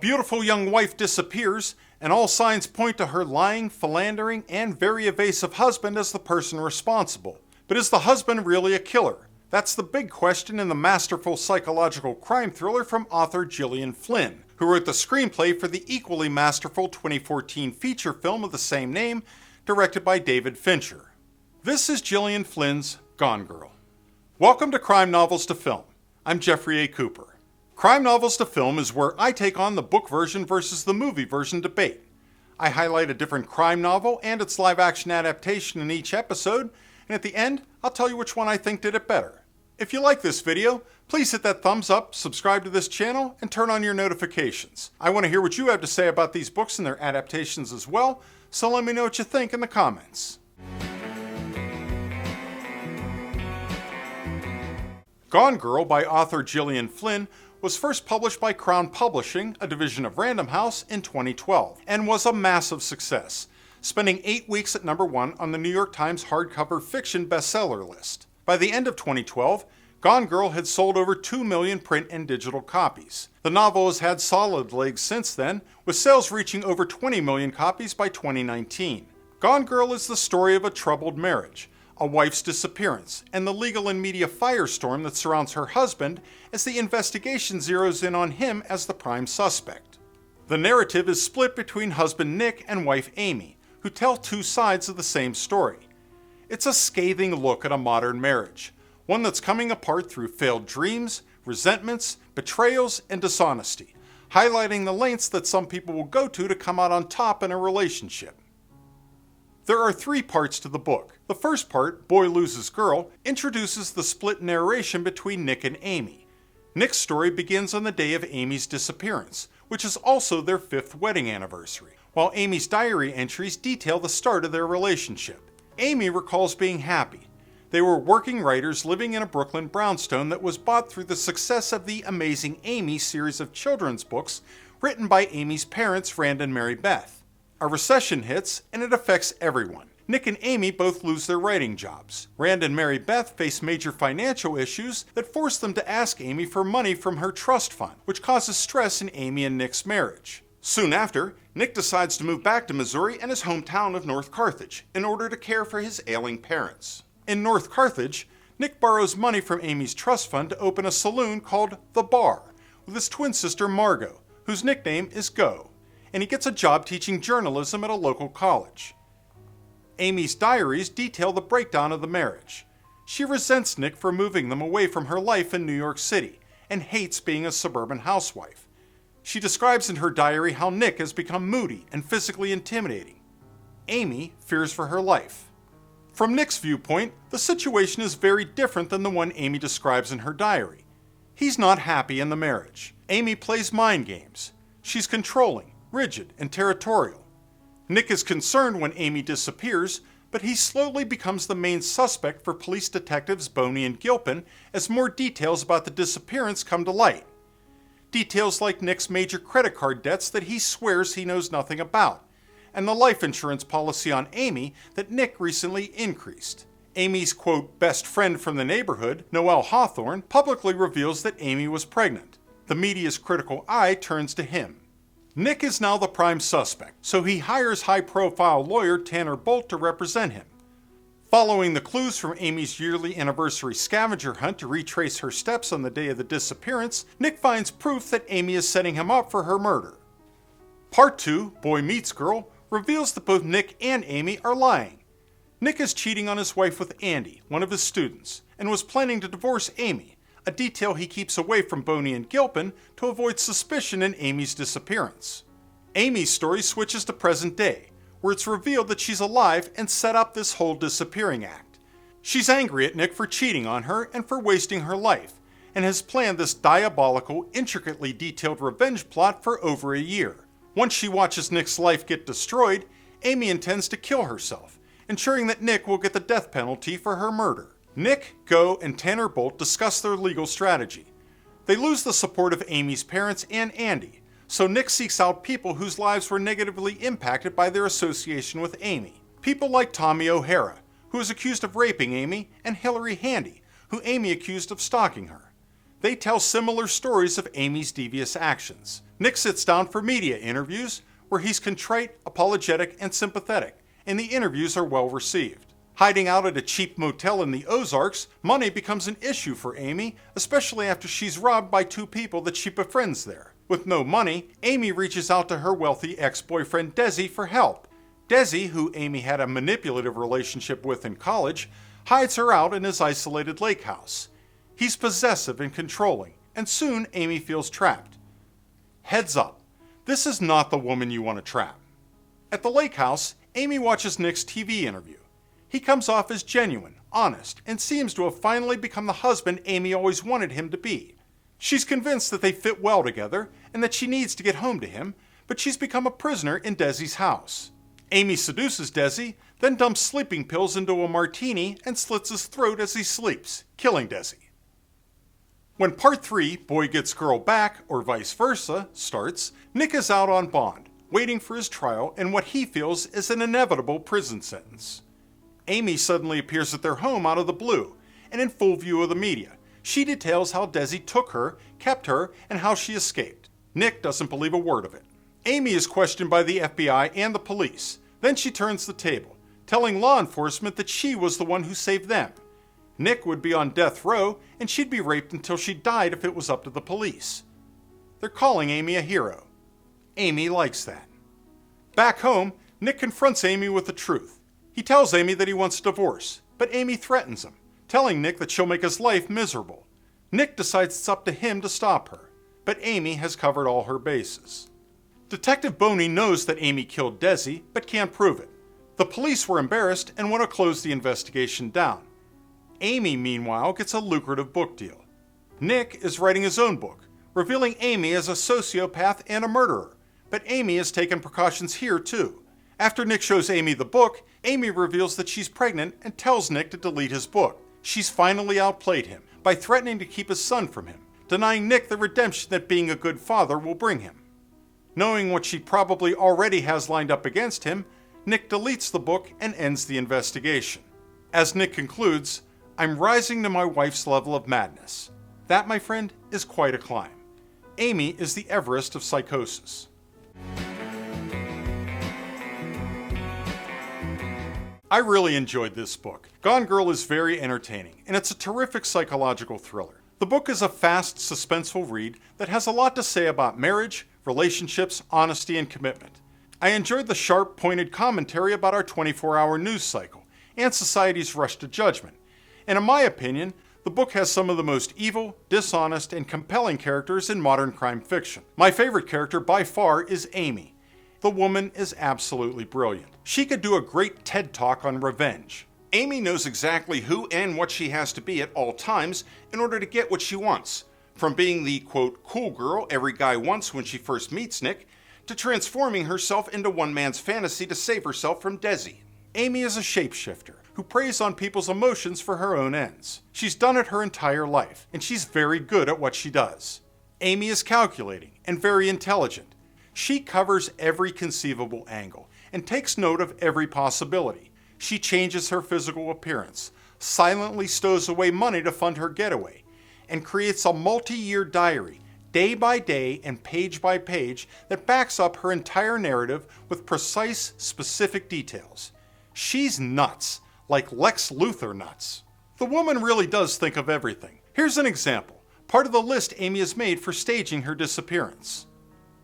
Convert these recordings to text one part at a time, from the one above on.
beautiful young wife disappears, and all signs point to her lying, philandering, and very evasive husband as the person responsible. But is the husband really a killer? That's the big question in the masterful psychological crime thriller from author Gillian Flynn, who wrote the screenplay for the equally masterful 2014 feature film of the same name, directed by David Fincher. This is Gillian Flynn's Gone Girl. Welcome to Crime Novels to Film. I'm Jeffrey A. Cooper. Crime Novels to Film is where I take on the book version versus the movie version debate. I highlight a different crime novel and its live-action adaptation in each episode, and at the end, I'll tell you which one I think did it better. If you like this video, please hit that thumbs up, subscribe to this channel, and turn on your notifications. I want to hear what you have to say about these books and their adaptations as well, so let me know what you think in the comments. Gone Girl by author Gillian Flynn was first published by Crown Publishing, a division of Random House, in 2012, and was a massive success, spending 8 weeks at number 1 on the New York Times hardcover fiction bestseller list. By the end of 2012, Gone Girl had sold over 2 million print and digital copies. The novel has had solid legs since then, with sales reaching over 20 million copies by 2019. Gone Girl is the story of a troubled marriage, a wife's disappearance, and the legal and media firestorm that surrounds her husband as the investigation zeroes in on him as the prime suspect. The narrative is split between husband Nick and wife Amy, who tell two sides of the same story. It's a scathing look at a modern marriage, one that's coming apart through failed dreams, resentments, betrayals, and dishonesty, highlighting the lengths that some people will go to come out on top in a relationship. There are 3 parts to the book. The first part, Boy Loses Girl, introduces the split narration between Nick and Amy. Nick's story begins on the day of Amy's disappearance, which is also their 5th wedding anniversary, while Amy's diary entries detail the start of their relationship. Amy recalls being happy. They were working writers living in a Brooklyn brownstone that was bought through the success of the Amazing Amy series of children's books written by Amy's parents, Rand and Mary Beth. A recession hits, and it affects everyone. Nick and Amy both lose their writing jobs. Rand and Mary Beth face major financial issues that force them to ask Amy for money from her trust fund, which causes stress in Amy and Nick's marriage. Soon after, Nick decides to move back to Missouri and his hometown of North Carthage in order to care for his ailing parents. In North Carthage, Nick borrows money from Amy's trust fund to open a saloon called The Bar with his twin sister Margot, whose nickname is Go, and he gets a job teaching journalism at a local college. Amy's diaries detail the breakdown of the marriage. She resents Nick for moving them away from her life in New York City and hates being a suburban housewife. She describes in her diary how Nick has become moody and physically intimidating. Amy fears for her life. From Nick's viewpoint, the situation is very different than the one Amy describes in her diary. He's not happy in the marriage. Amy plays mind games. She's controlling, rigid, and territorial. Nick is concerned when Amy disappears, but he slowly becomes the main suspect for police detectives Boney and Gilpin as more details about the disappearance come to light. Details like Nick's major credit card debts that he swears he knows nothing about, and the life insurance policy on Amy that Nick recently increased. Amy's, quote, best friend from the neighborhood, Noelle Hawthorne, publicly reveals that Amy was pregnant. The media's critical eye turns to him. Nick is now the prime suspect, so he hires high-profile lawyer Tanner Bolt to represent him. Following the clues from Amy's yearly anniversary scavenger hunt to retrace her steps on the day of the disappearance, Nick finds proof that Amy is setting him up for her murder. Part 2, Boy Meets Girl, reveals that both Nick and Amy are lying. Nick is cheating on his wife with Andy, one of his students, and was planning to divorce Amy, a detail he keeps away from Boney and Gilpin to avoid suspicion in Amy's disappearance. Amy's story switches to present day, where it's revealed that she's alive and set up this whole disappearing act. She's angry at Nick for cheating on her and for wasting her life, and has planned this diabolical, intricately detailed revenge plot for over a year. Once she watches Nick's life get destroyed, Amy intends to kill herself, ensuring that Nick will get the death penalty for her murder. Nick, Go, and Tanner Bolt discuss their legal strategy. They lose the support of Amy's parents and Andy, so Nick seeks out people whose lives were negatively impacted by their association with Amy. People like Tommy O'Hara, who is accused of raping Amy, and Hillary Handy, who Amy accused of stalking her. They tell similar stories of Amy's devious actions. Nick sits down for media interviews, where he's contrite, apologetic, and sympathetic, and the interviews are well received. Hiding out at a cheap motel in the Ozarks, money becomes an issue for Amy, especially after she's robbed by two people that she befriends there. With no money, Amy reaches out to her wealthy ex-boyfriend Desi for help. Desi, who Amy had a manipulative relationship with in college, hides her out in his isolated lake house. He's possessive and controlling, and soon Amy feels trapped. Heads up, this is not the woman you want to trap. At the lake house, Amy watches Nick's TV interview. He comes off as genuine, honest, and seems to have finally become the husband Amy always wanted him to be. She's convinced that they fit well together and that she needs to get home to him, but she's become a prisoner in Desi's house. Amy seduces Desi, then dumps sleeping pills into a martini and slits his throat as he sleeps, killing Desi. When part 3, Boy Gets Girl Back, or vice versa, starts, Nick is out on bond, waiting for his trial and what he feels is an inevitable prison sentence. Amy suddenly appears at their home out of the blue, and in full view of the media. She details how Desi took her, kept her, and how she escaped. Nick doesn't believe a word of it. Amy is questioned by the FBI and the police. Then she turns the table, telling law enforcement that she was the one who saved them. Nick would be on death row, and she'd be raped until she died if it was up to the police. They're calling Amy a hero. Amy likes that. Back home, Nick confronts Amy with the truth. He tells Amy that he wants a divorce, but Amy threatens him, telling Nick that she'll make his life miserable. Nick decides it's up to him to stop her, but Amy has covered all her bases. Detective Boney knows that Amy killed Desi, but can't prove it. The police were embarrassed and want to close the investigation down. Amy, meanwhile, gets a lucrative book deal. Nick is writing his own book, revealing Amy as a sociopath and a murderer, but Amy has taken precautions here too. After Nick shows Amy the book, Amy reveals that she's pregnant and tells Nick to delete his book. She's finally outplayed him by threatening to keep his son from him, denying Nick the redemption that being a good father will bring him. Knowing what she probably already has lined up against him, Nick deletes the book and ends the investigation. As Nick concludes, "I'm rising to my wife's level of madness." That, my friend, is quite a climb. Amy is the Everest of psychosis. I really enjoyed this book. Gone Girl is very entertaining, and it's a terrific psychological thriller. The book is a fast, suspenseful read that has a lot to say about marriage, relationships, honesty, and commitment. I enjoyed the sharp, pointed commentary about our 24-hour news cycle and society's rush to judgment. And in my opinion, the book has some of the most evil, dishonest, and compelling characters in modern crime fiction. My favorite character by far is Amy. The woman is absolutely brilliant. She could do a great TED Talk on revenge. Amy knows exactly who and what she has to be at all times in order to get what she wants. From being the, quote, cool girl every guy wants when she first meets Nick, to transforming herself into one man's fantasy to save herself from Desi. Amy is a shapeshifter who preys on people's emotions for her own ends. She's done it her entire life, and she's very good at what she does. Amy is calculating and very intelligent. She covers every conceivable angle and takes note of every possibility. She changes her physical appearance, silently stows away money to fund her getaway, and creates a multi-year diary, day by day and page by page, that backs up her entire narrative with precise, specific details. She's nuts, like Lex Luthor nuts. The woman really does think of everything. Here's an example, part of the list Amy has made for staging her disappearance.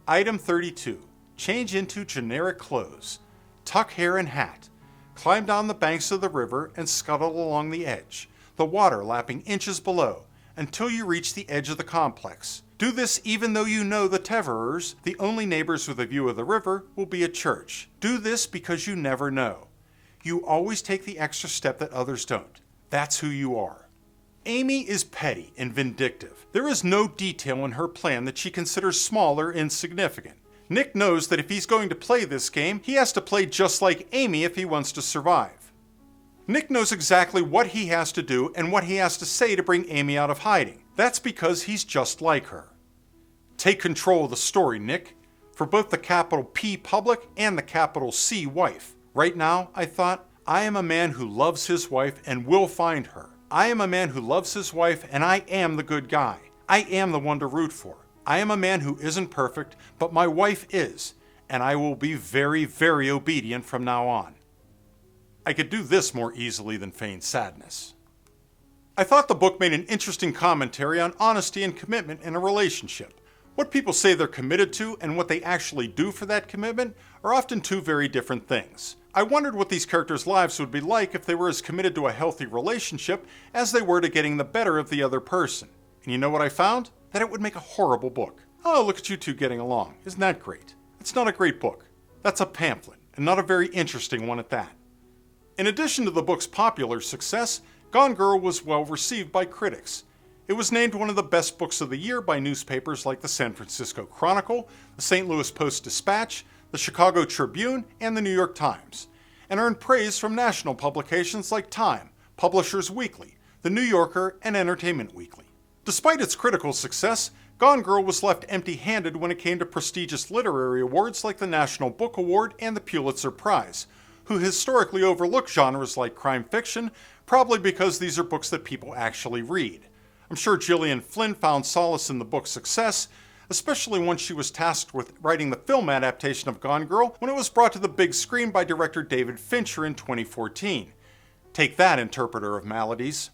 Item 32. Change into generic clothes. Tuck hair and hat. Climb down the banks of the river and scuttle along the edge, the water lapping inches below, until you reach the edge of the complex. Do this even though you know the Teverers, the only neighbors with a view of the river, will be at church. Do this because you never know. You always take the extra step that others don't. That's who you are. Amy is petty and vindictive. There is no detail in her plan that she considers small or insignificant. Nick knows that if he's going to play this game, he has to play just like Amy if he wants to survive. Nick knows exactly what he has to do and what he has to say to bring Amy out of hiding. That's because he's just like her. Take control of the story, Nick, for both the capital P public and the capital C wife. Right now, I thought, I am a man who loves his wife and will find her. I am a man who loves his wife and I am the good guy. I am the one to root for. I am a man who isn't perfect, but my wife is, and I will be very, very obedient from now on. I could do this more easily than feign sadness. I thought the book made an interesting commentary on honesty and commitment in a relationship. What people say they're committed to and what they actually do for that commitment are often two very different things. I wondered what these characters' lives would be like if they were as committed to a healthy relationship as they were to getting the better of the other person. And you know what I found? That it would make a horrible book. Oh, look at you two getting along. Isn't that great? It's not a great book. That's a pamphlet, and not a very interesting one at that. In addition to the book's popular success, Gone Girl was well received by critics. It was named one of the best books of the year by newspapers like the San Francisco Chronicle, the St. Louis Post-Dispatch, the Chicago Tribune, and the New York Times, and earned praise from national publications like Time, Publishers Weekly, The New Yorker, and Entertainment Weekly. Despite its critical success, Gone Girl was left empty-handed when it came to prestigious literary awards like the National Book Award and the Pulitzer Prize, who historically overlook genres like crime fiction, probably because these are books that people actually read. I'm sure Gillian Flynn found solace in the book's success, especially once she was tasked with writing the film adaptation of Gone Girl when it was brought to the big screen by director David Fincher in 2014. Take that, interpreter of maladies.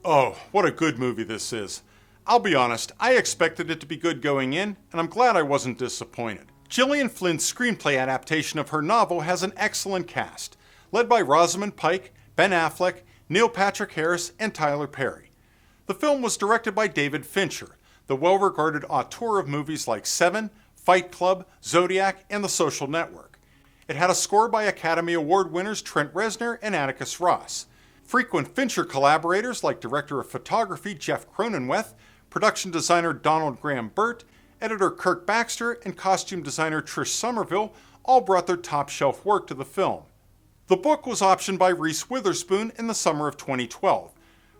Oh, what a good movie this is. I'll be honest, I expected it to be good going in, and I'm glad I wasn't disappointed. Gillian Flynn's screenplay adaptation of her novel has an excellent cast, led by Rosamund Pike, Ben Affleck, Neil Patrick Harris, and Tyler Perry. The film was directed by David Fincher, the well-regarded auteur of movies like Seven, Fight Club, Zodiac, and The Social Network. It had a score by Academy Award winners Trent Reznor and Atticus Ross. Frequent Fincher collaborators like director of photography Jeff Cronenweth, production designer Donald Graham Burt, editor Kirk Baxter, and costume designer Trish Somerville all brought their top-shelf work to the film. The book was optioned by Reese Witherspoon in the summer of 2012.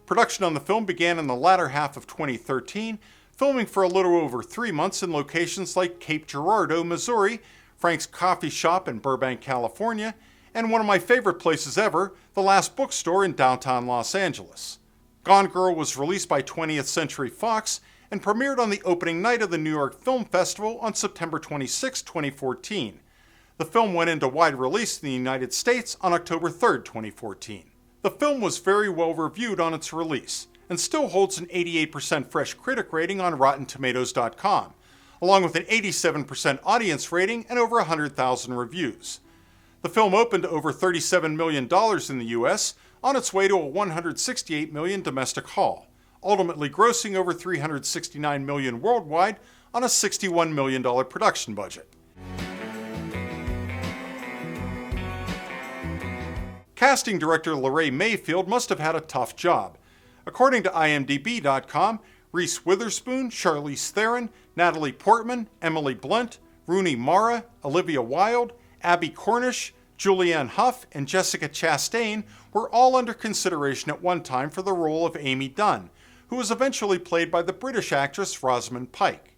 Production on the film began in the latter half of 2013, filming for a little over 3 months in locations like Cape Girardeau, Missouri, Frank's Coffee Shop in Burbank, California, and one of my favorite places ever, the Last Bookstore in downtown Los Angeles. Gone Girl was released by 20th Century Fox and premiered on the opening night of the New York Film Festival on September 26, 2014. The film went into wide release in the United States on October 3, 2014. The film was very well reviewed on its release and still holds an 88% fresh critic rating on RottenTomatoes.com, along with an 87% audience rating and over 100,000 reviews. The film opened over $37 million in the US on its way to a $168 million domestic haul, ultimately grossing over $369 million worldwide on a $61 million production budget. Casting director Larae Mayfield must have had a tough job. According to IMDb.com, Reese Witherspoon, Charlize Theron, Natalie Portman, Emily Blunt, Rooney Mara, Olivia Wilde, Abby Cornish, Julianne Hough, and Jessica Chastain were all under consideration at one time for the role of Amy Dunn, who was eventually played by the British actress Rosamund Pike.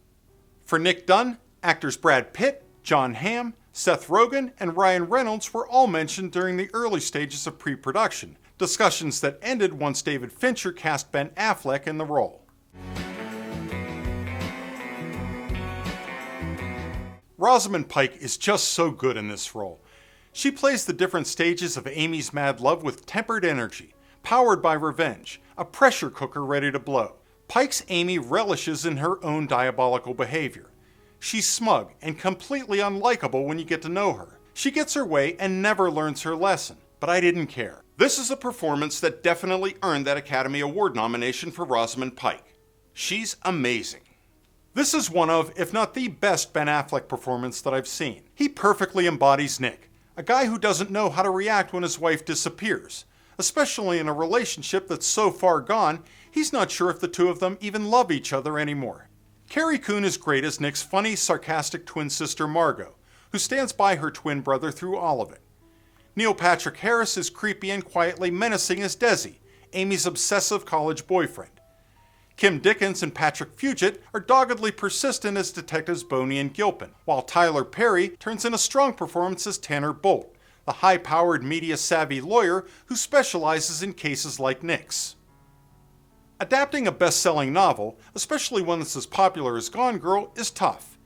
For Nick Dunn, actors Brad Pitt, Jon Hamm, Seth Rogen, and Ryan Reynolds were all mentioned during the early stages of pre-production, discussions that ended once David Fincher cast Ben Affleck in the role. Rosamund Pike is just so good in this role. She plays the different stages of Amy's mad love with tempered energy, powered by revenge, a pressure cooker ready to blow. Pike's Amy relishes in her own diabolical behavior. She's smug and completely unlikable when you get to know her. She gets her way and never learns her lesson, but I didn't care. This is a performance that definitely earned that Academy Award nomination for Rosamund Pike. She's amazing. This is one of, if not the best Ben Affleck performance that I've seen. He perfectly embodies Nick, a guy who doesn't know how to react when his wife disappears, especially in a relationship that's so far gone, he's not sure if the two of them even love each other anymore. Carrie Coon is great as Nick's funny, sarcastic twin sister Margot, who stands by her twin brother through all of it. Neil Patrick Harris is creepy and quietly menacing as Desi, Amy's obsessive college boyfriend. Kim Dickens and Patrick Fugit are doggedly persistent as detectives Boney and Gilpin, while Tyler Perry turns in a strong performance as Tanner Bolt, the high-powered, media-savvy lawyer who specializes in cases like Nick's. Adapting a best-selling novel, especially one that's as popular as Gone Girl, is tough.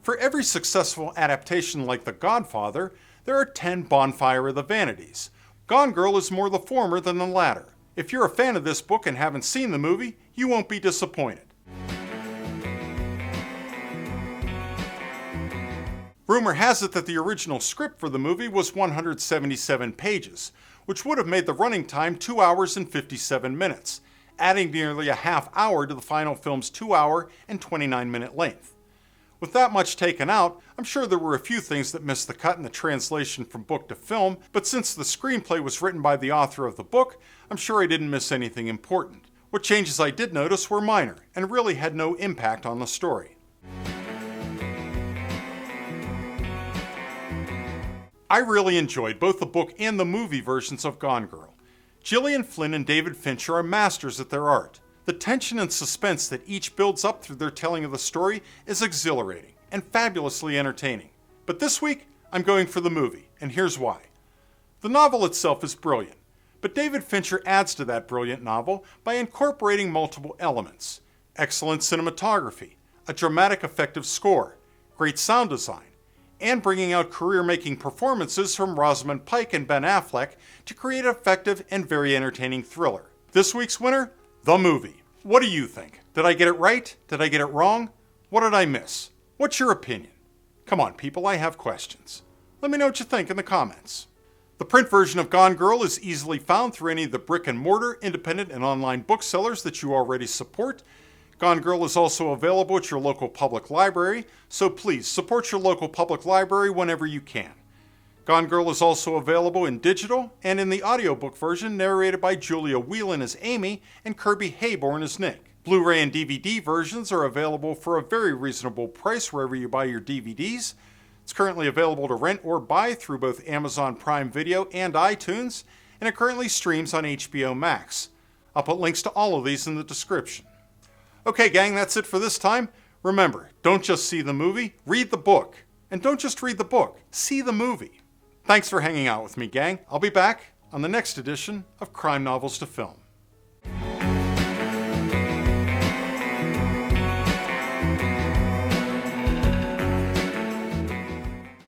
For every successful adaptation like The Godfather, there are 10 Bonfire of the Vanities. Gone Girl is more the former than the latter. If you're a fan of this book and haven't seen the movie, you won't be disappointed. Rumor has it that the original script for the movie was 177 pages, which would have made the running time 2 hours and 57 minutes, adding nearly a half hour to the final film's 2 hour and 29-minute length. With that much taken out, I'm sure there were a few things that missed the cut in the translation from book to film, but since the screenplay was written by the author of the book, I'm sure I didn't miss anything important. What changes I did notice were minor, and really had no impact on the story. I really enjoyed both the book and the movie versions of Gone Girl. Gillian Flynn and David Fincher are masters at their art. The tension and suspense that each builds up through their telling of the story is exhilarating and fabulously entertaining. But this week, I'm going for the movie, and here's why. The novel itself is brilliant, but David Fincher adds to that brilliant novel by incorporating multiple elements: excellent cinematography, a dramatic effective score, great sound design, and bringing out career-making performances from Rosamund Pike and Ben Affleck to create an effective and very entertaining thriller. This week's winner? The movie. What do you think? Did I get it right? Did I get it wrong? What did I miss? What's your opinion? Come on, people, I have questions. Let me know what you think in the comments. The print version of Gone Girl is easily found through any of the brick-and-mortar, independent, and online booksellers that you already support. Gone Girl is also available at your local public library, so please support your local public library whenever you can. Gone Girl is also available in digital and in the audiobook version narrated by Julia Whelan as Amy and Kirby Hayborn as Nick. Blu-ray and DVD versions are available for a very reasonable price wherever you buy your DVDs. It's currently available to rent or buy through both Amazon Prime Video and iTunes, and it currently streams on HBO Max. I'll put links to all of these in the description. Okay, gang, that's it for this time. Remember, don't just see the movie, read the book. And don't just read the book, see the movie. Thanks for hanging out with me, gang. I'll be back on the next edition of Crime Novels to Film.